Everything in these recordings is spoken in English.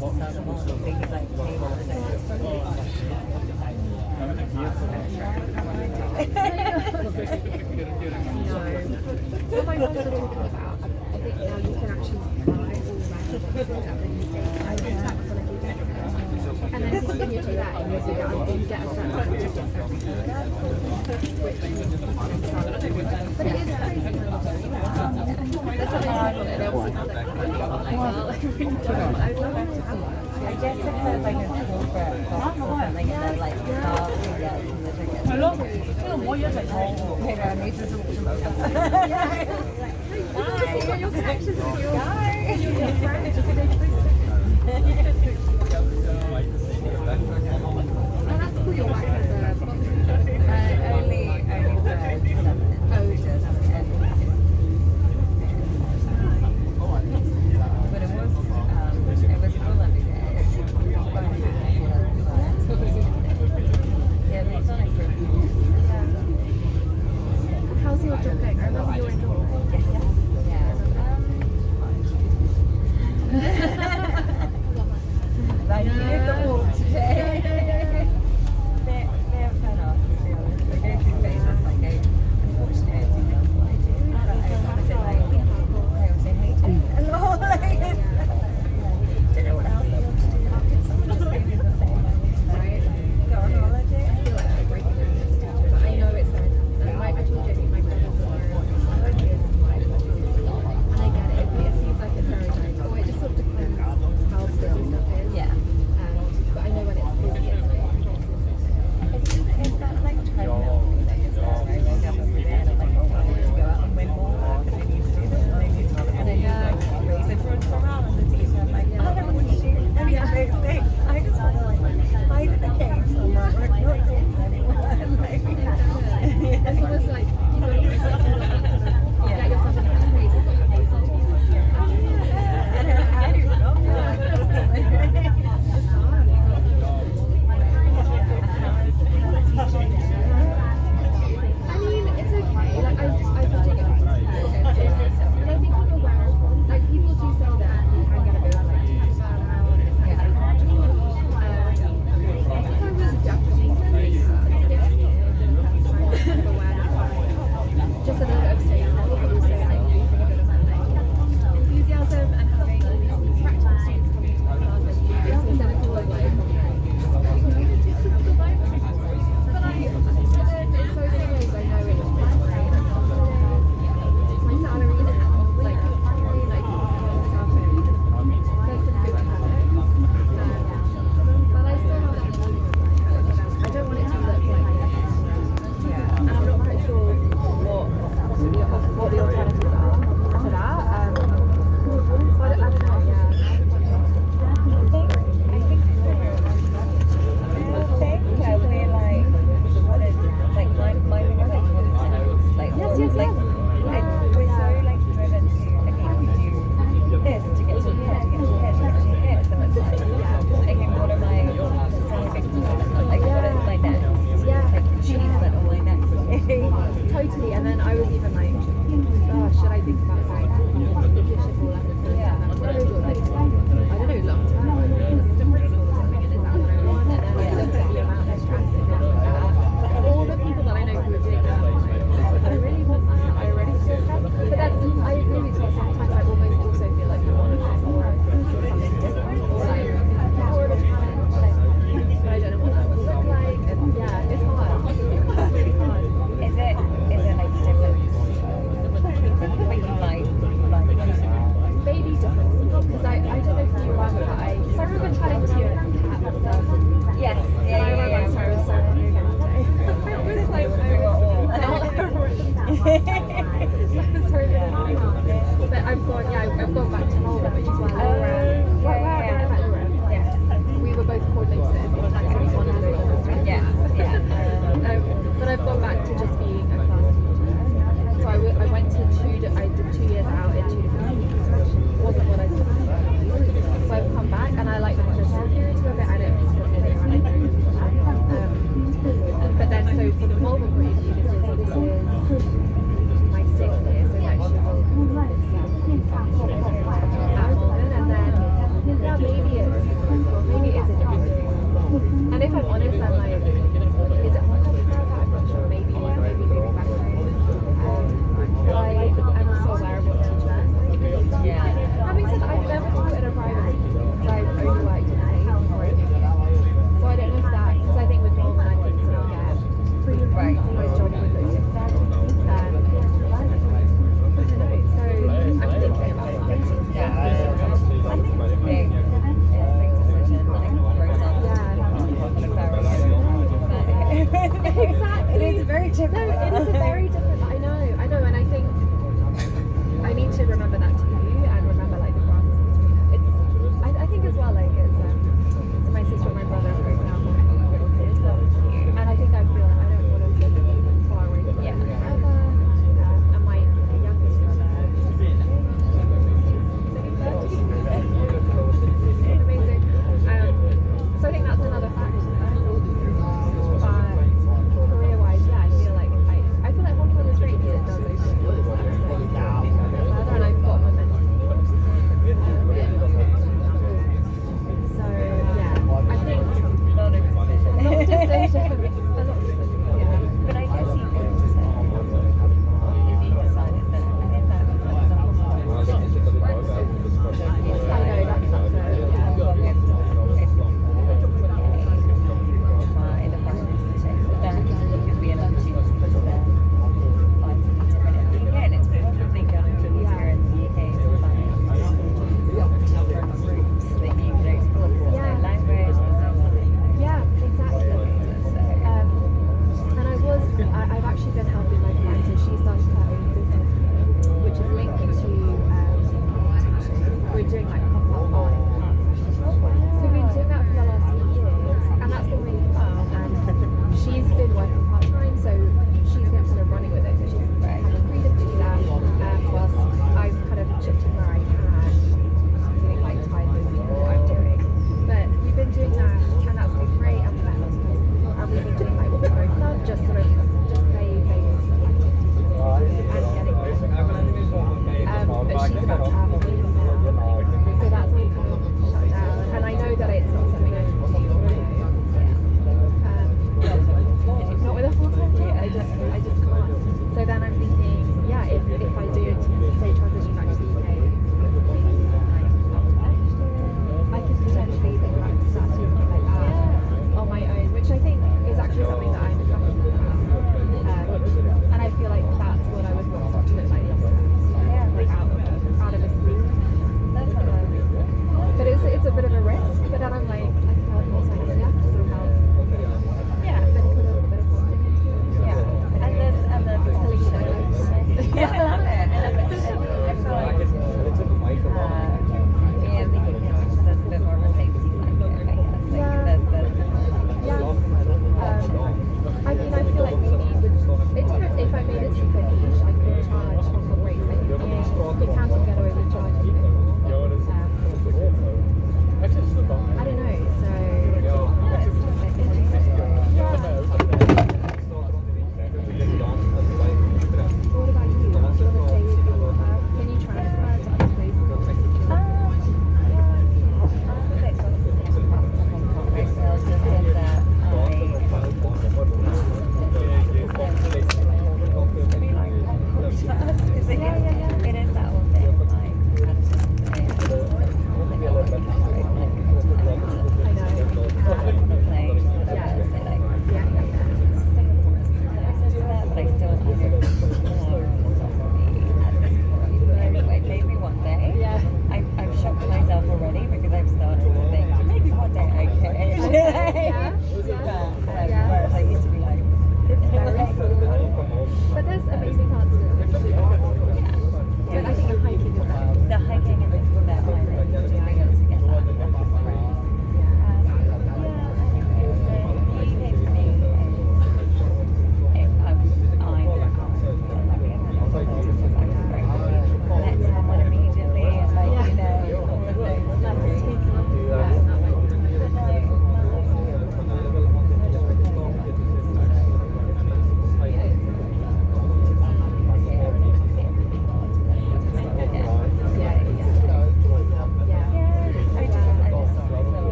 to sell them on. So he's like, hey, What my friends are talking about, I think now you can actually buy all the and then when you do that, and you get a certain amount of tickets every week, which but it is crazy when you do that. That's something they obviously have that kind of like, well, I really don't. I'd love to have one. I guess if there's like a corporate cost or something, and they're like, start to get some of the tickets. 係咯，因為我一齊坐喎。係啊，你就是我什麼 You've got your connections with your friends. Oh, that's cool. Your wife has a book. only for Oh, just. But it was full every day. Yeah, we've done it for a few years. How's your job going? I remember you were in Norway. Yeah.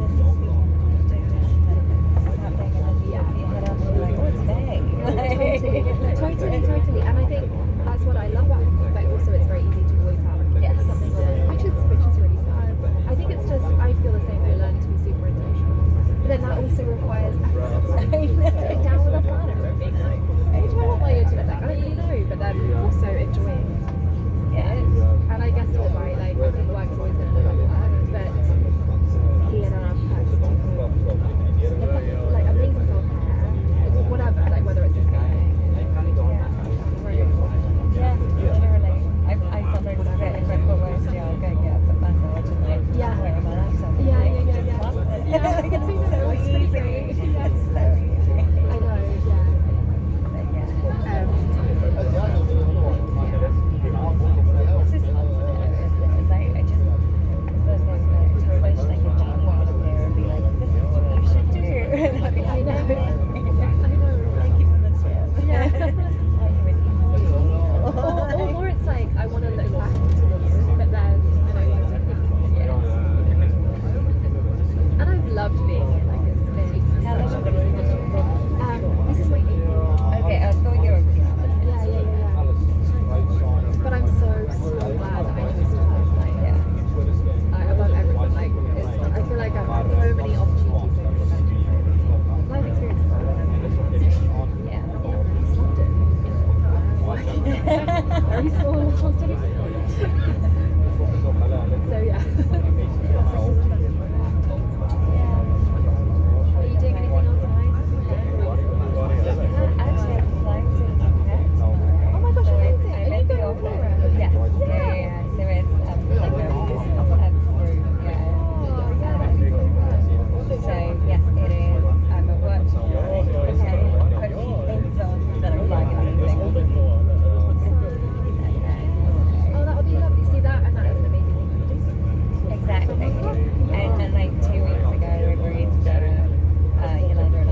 this is the doing this, and then this is happening, and then you Yeah. put your head up and you're like, oh, it's May. Totally. And I think that's what I love about hockey, but also it's very easy to always have Yes. something on, which is really fun. I think it's just, I feel the same way, learning to be super intentional. But then that also requires sitting down with a planner and being like, hey, do I want my year to look like? I don't really know, but then also enjoying it. And I guess you're right, like, I think work's always going to look like work, but he and our person, like, amazing self-care, whatever, like, whether it's just skating, Yeah, literally. I sometimes get incredible words to do. I'll go get a foot massage and like Yeah. wait on my laptop. Yeah. Just love it. Yeah. Like, it's so It's easy. crazy. It's so easy. I know, yeah. But yeah. It's just hard to know, isn't it? It's like, it's the thing that I just wish like a genie would appear and be like, this is what you should do. And I'd be I like, know. thank you for the tip. Yeah. Or it's like, I want to look back into the room, but then I don't want to think. And I've loved being in like this big. How long have you been doing it? This is my 8th year. Okay, I thought you were Yeah. But I'm so glad that I chose to have like, above everything. Like, I feel like I've had so many opportunities over the adventures, life experiences. Yeah. Just loved it. Very small, constantly small. So yeah. Are you doing anything else nice? Actually, I'm flying to Phuket tomorrow. Oh my gosh, So amazing. I'm Are you in the going office. Flora? Yes. Yeah. So it's like a business group. So yes, it is. I'm at work tomorrow. Put a few things on that I'm flying in the evening. Oh, that would be lovely. See that, and that is an amazing thing to do. Exactly. And like 2 weeks ago, we agreed that Yolanda and I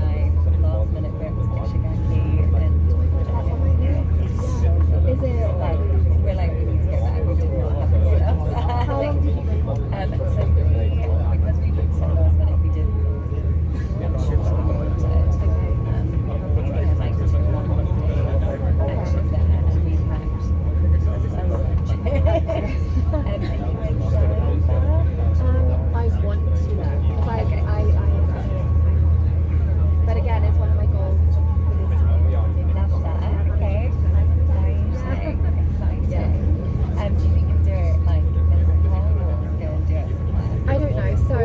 last minute booked Ishigaki and Is it like we're like we need to go back. We did not have enough. how long did you go? So because we booked so last minute, we did short to the boat. We had like 2 actually there, and we packed so much. And you went I want to learn because I but again, it's one of my goals for this year. love that. Okay, exciting. Do you think you'll do it like in Hong Kong or go and do it somewhere? I don't know. So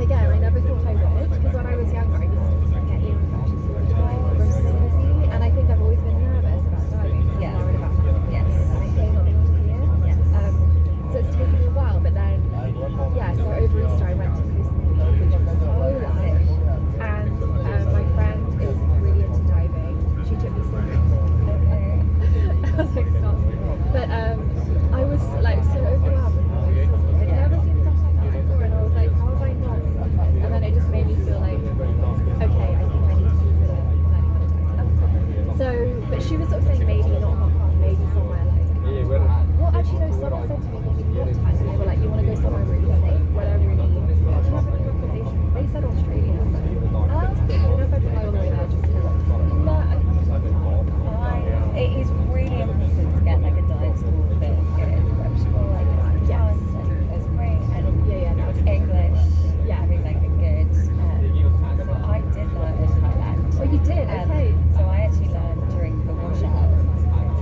again, I never thought I would because when I was younger, I used to get infections all the time, gross and busy, and I think I've always been nervous about diving. So Yeah. I'm worried about that. Yes. And I came not able to hear. Yes. So it's taken me a while, but then so over Easter I went to Koh Samui, which was so lush, and my friend is really into diving. She took me swimming. Okay. I was like, stop. But I was like so overwhelmed. I'd never seen stuff like that before, and I was like, how have I not? And then it just made me feel like, okay, I think I need to consider learning how to dive. So, but she was sort of saying maybe not Hong Kong, maybe somewhere like. Well, actually, no. Someone said to me maybe New York Times, and they were like, you want to go somewhere really safe, whatever you need. Do you have any recommendations? They said Australia. But I don't know if I'd fly all the way there just to. It is really important to get like a dive school that is reputable, like it's Yes. fun and it's great and No. English, Yeah. having like a good. So I did learn in Thailand. Oh, you did? Okay. So I actually learned during the washout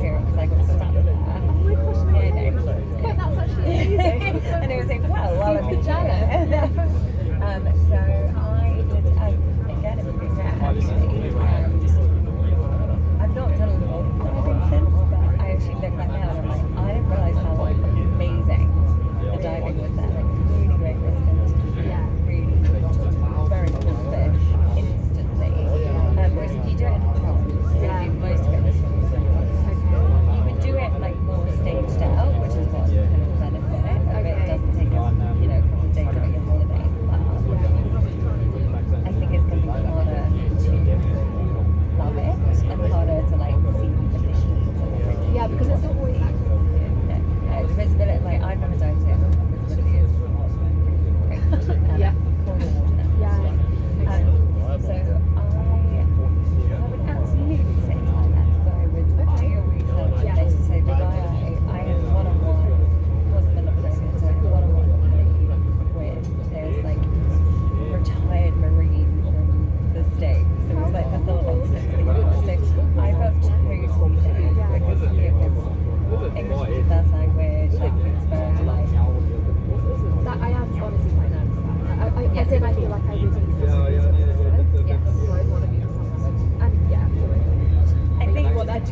here because I got stuck there. Oh my gosh, no. Yeah, no. But that's actually amazing. And it was like, wow, while I'm Super jealous. So I did again it would be rare actually. I've not done a lot of diving since, but I actually look back now and I'm like, I didn't realise how amazing the diving was there. Like really great resistance. Yeah. Really very cool fish instantly. Whereas if you do it in Hong Kong, you do most of it this way. You would do it like more staged out, which is what kind of benefit of it. It doesn't take a couple of days out of your holiday.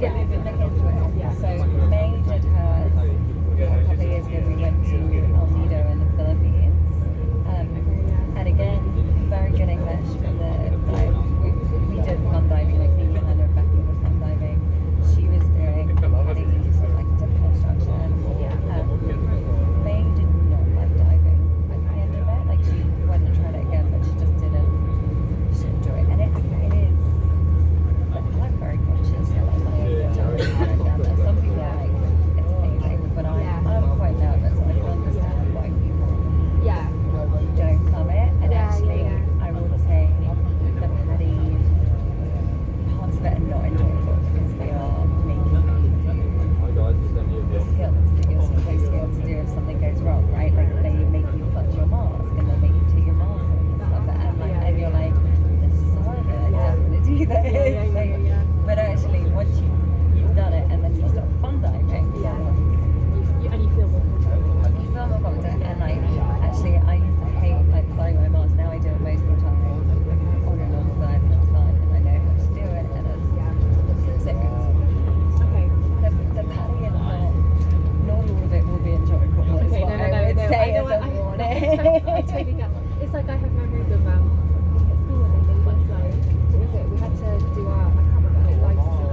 Yeah, look into it. Yeah. So May did hers a couple of years ago. We went to El Nido in the Philippines. And again, very good English from the like, we did fun diving, like me and Rebecca were fun diving. She was doing Paddy, like different instruction. May did not like diving at the end of it. Like she went and tried it again, but she just didn't enjoy it. And it is like, I'm very conscious of like my own going down there. Some people are like, it's amazing, but I'm quite nervous. I can understand why people Yeah. don't love it. And Yeah, actually, yeah. I would say the Paddy parts of it are not enjoyable because they are making the skills that you're supposed to be able to do if something goes wrong, right? Like they make you clutch your mask and they make you take your mask off and stuff. And, like, and you're like, this is horrible. I don't want to do this. Yeah. But actually, once you've done it and then you start fun diving, Yeah. And you feel more comfortable. you feel more confident. And like, actually, I used to hate like flying my mask. Now I do it most of the time on a normal dive, and it's fine. And I know how to do it, and it's so good. Okay. The Paddy is not all of it will be enjoyable. Is Okay, what no, I would say I know as a what- warning. I totally get that. It's like I have memories of at school and they made us like, what was it? We had to do our, I can't remember, life skills.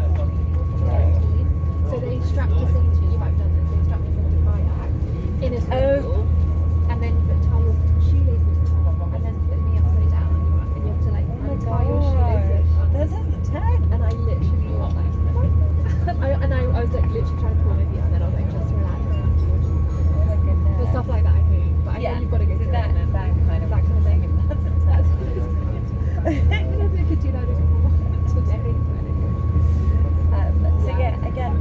So they strapped us into, you might have done this, they strapped us into kayak in a swimming pool and then tie your shoelaces and then flip me upside down and you have to like untie your shoelaces. That sounds intense. And I literally was like, I was like literally trying to pull Olivia and then I was like, just relax. Oh my goodness. But stuff like that I hate. But I know you've got to go so through that, it. And then, that kind of thing. That's intense. I don't know if I could do that anymore today. So yeah, again,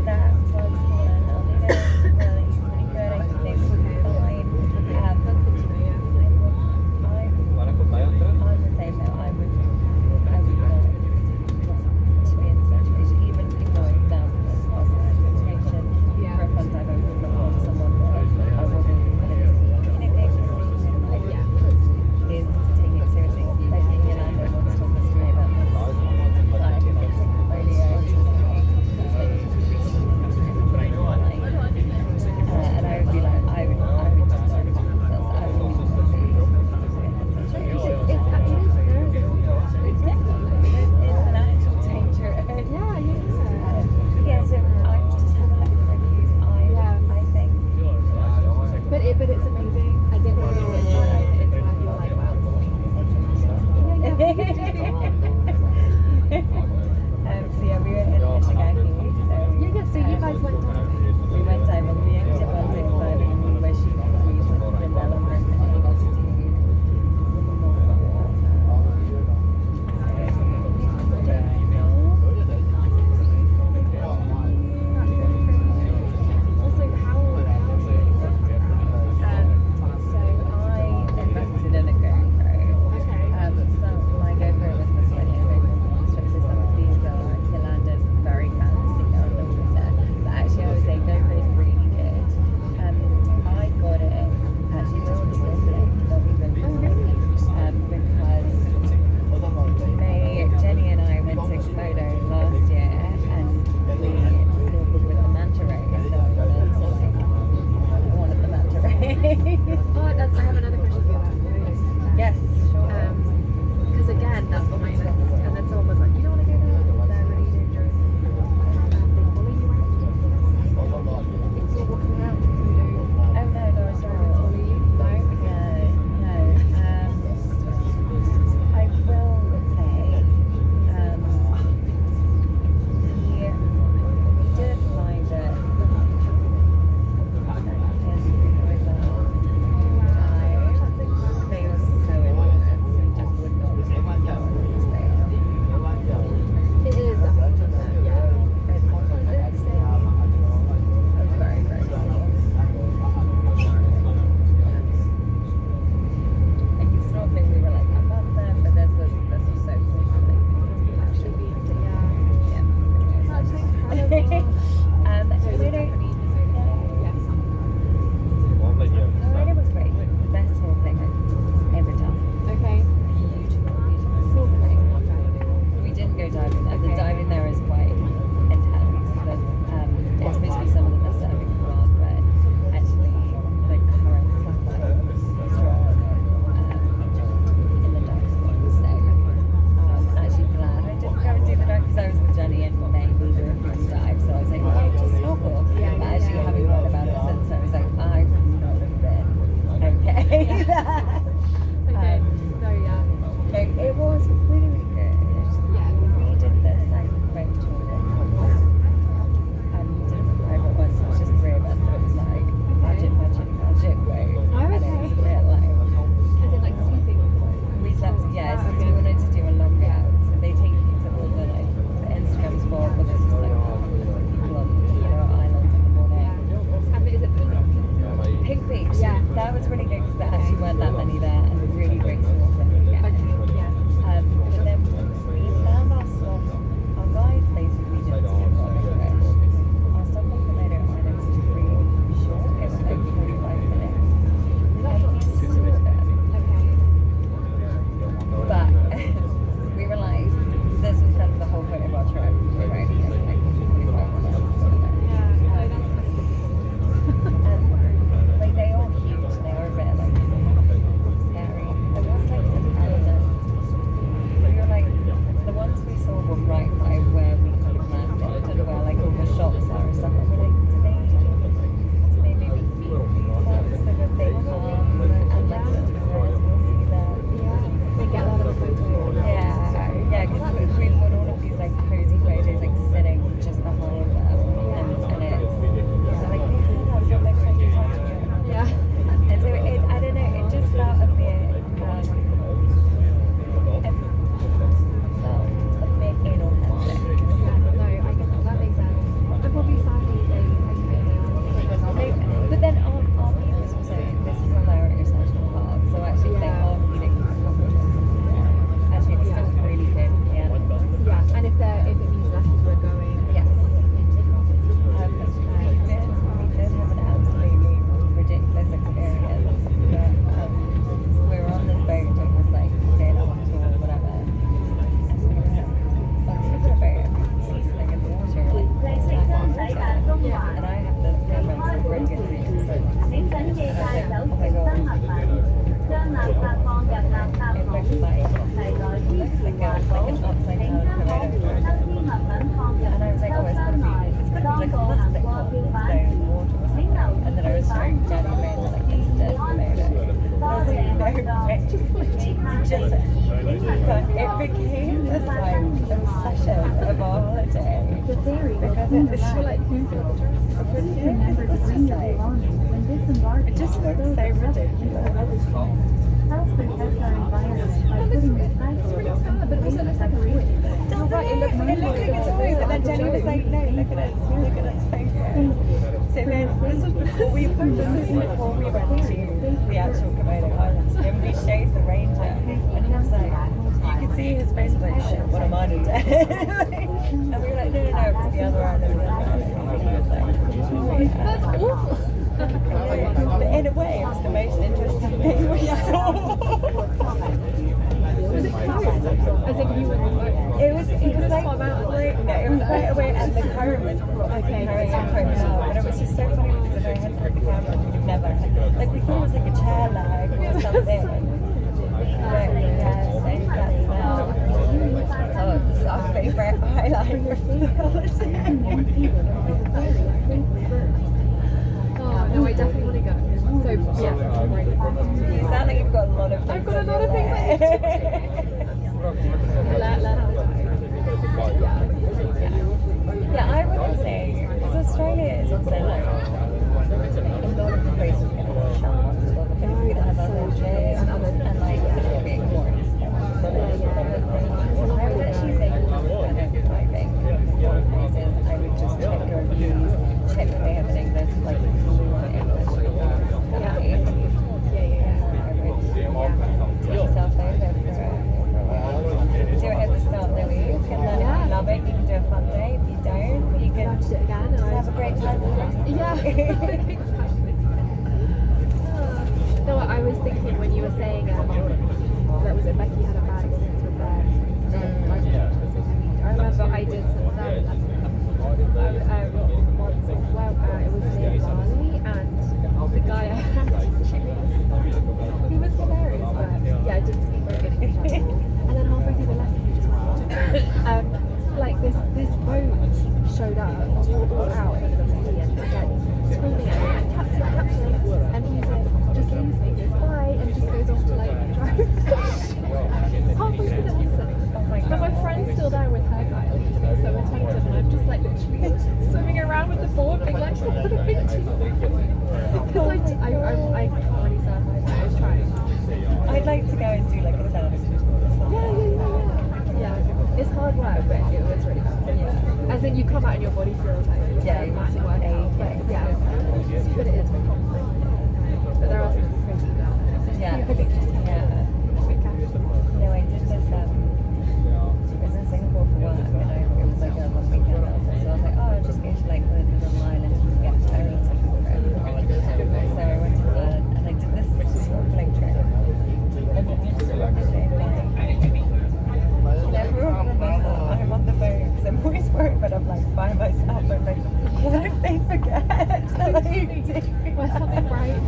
that was cool and El Nido was really good. I think they were fine. I'm the same though. I would not to be in the situation, even ignoring them as a situation for a fun dive. I would not want someone that I wasn't willing to communicate with. Like, is taking it seriously. Like me and Amanda once told us to me about this. Like, it's a radio. And I would be like, I would just not do this. I would be It's actually there is it's an actual danger. Yeah, so I just have a look at the reviews. I think. But it's amazing. As in when you're enjoying it, it's like you're like, wow. So yeah, we were in Ishigaki. So you guys went down. We went diving. We ended up on diving where she got used with the development and able to do Also, how so I invested in a GoPro. okay. So my GoPro was the it became this like obsession of our holiday The ferry will because soon it was arrive. like Please remember to bring your belongings when disembarking. it just looks so ridiculous. Help protect our environment by putting recyclables and It looks like a toy, but then Jenny was like, no, look at its finger. So then this was before we went to the actual Komodo Islands, and we showed the ranger, and he was like, you could see his face like, shit, what am I to do? And we were like, no, it was the other island. And he was like, oh, yeah. That's awful. But in a way, it was the most interesting thing we saw. Was it closed? As if you were It was like it was right away, and the current was carrying it quite well. But it was just so funny because if I hadn't heard the camera, we'd never like we thought it was like a chair leg or something. But yeah, so that's now. So this is our favourite highlight of the holiday. Oh no, I definitely want to go. So yeah, You sound like you've got a lot of things. I've got a lot of things I need to do. Let us Yeah, I wouldn't say because Australia is also like a lot of the places get washed out, a lot of the places that have allergies and like it's being ignored. So I would actually say driving places. I would just check your reviews, check what they have in English, like fluent English. Take yourself over for a while. Do it at the start of the week, and then if you love it, you can do a fun day. If you don't, you can watch it again. just have a great time for the rest of the Yeah. No, I was thinking when you were saying that was it Becky had a bad experience with bread. I remember I did some salad last night. Once as well. It was near Bali, and the guy I had, he was hilarious, but yeah, I didn't speak very good English at all. And then halfway through the lesson, he just went, like this boat showed up all out in the sea and was like screaming at me, captain, and he's like, just leaves me, goes bye, and just goes off to like drive halfway through the lesson. But my friend's still there with her guy, like, he's being so attentive, and I'm just like literally swimming around with the board, being like, what do I do? Because I can't really surf, I was trying. I'd like to go and do like a salad. Yeah, it's hard work, but it was really fun. Yeah. As in, you come out and your body feels like Yeah, massive workout, but yeah, but it is very complicated. But there are some crazy guys. Yeah. Yeah. No, I did this. I was in Singapore for work, and it was like a long weekend. So I was like, oh, I'll just go to like one of the little islands and get a ferry to Korea. So I went to Ireland and I did this snorkeling trip. And never remember I'm on the boat because I'm always worried, but I'm like by myself. I'm like, what if they forget? Was something right?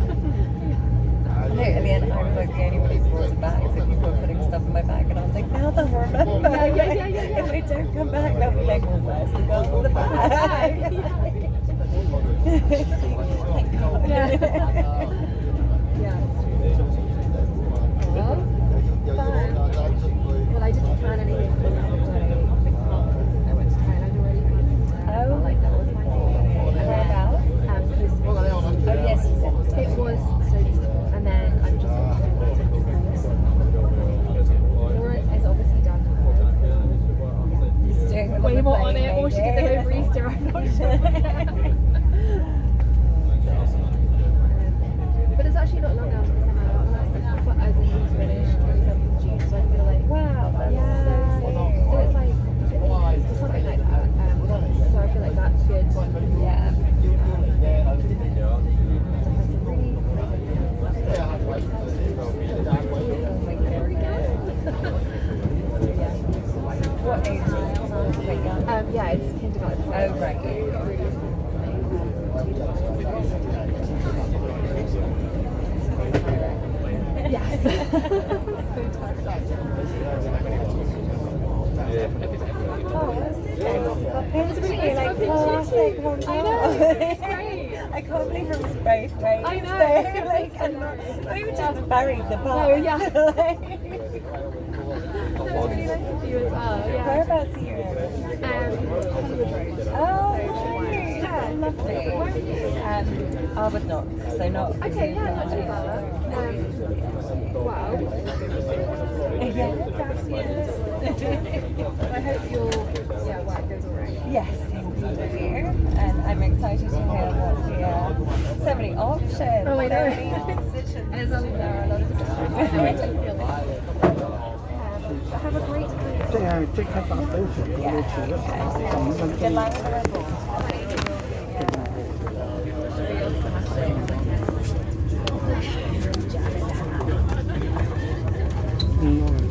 No, in the end, I was like the only one who brought a bag, so people were putting stuff in my bag, and I was like, now they'll remember. Yeah. If they don't come back, they'll be like, well, where's the girl with the bag? Thank God. Yeah. Well, fun. Well, I didn't plan anything for the holiday because I went to Thailand already. Oh, Like that was my thing. And whereabouts? Oh, yes, you said. It was so beautiful, and then I'm just Laura is obviously done He's doing the way more on plane, it, or she did maybe. the over Easter, I'm not sure. But it's actually not long now because I'm out, but as in he's finished 27th of June, so I feel like Wow, that's so sweet. so it's like it's something like that. So I feel like that's good. Yeah. What age is it? Quite young. Yeah, it's kindergarten. Oh, right. Yes. Oh, that's it. It was really like classic Hong Kong. I know, it's great. I can't believe it was both ways. I know. So, like, and not even just buried the past. No, yeah. Whereabouts are you in? Hollywood Road. Oh, nice. Lovely. Arbor Knock, so not Okay, yeah, not too bad. Well, Yeah, that's it. I hope your work goes alright. Yes, indeed. And I'm excited to hear what so many options. Oh, I know. So many decisions. And there are a lot of decisions. I don't feel like but have a great time. 即係即刻搭到船到遲咗15分 Good 鐘。 luck with the rebels. 嗯。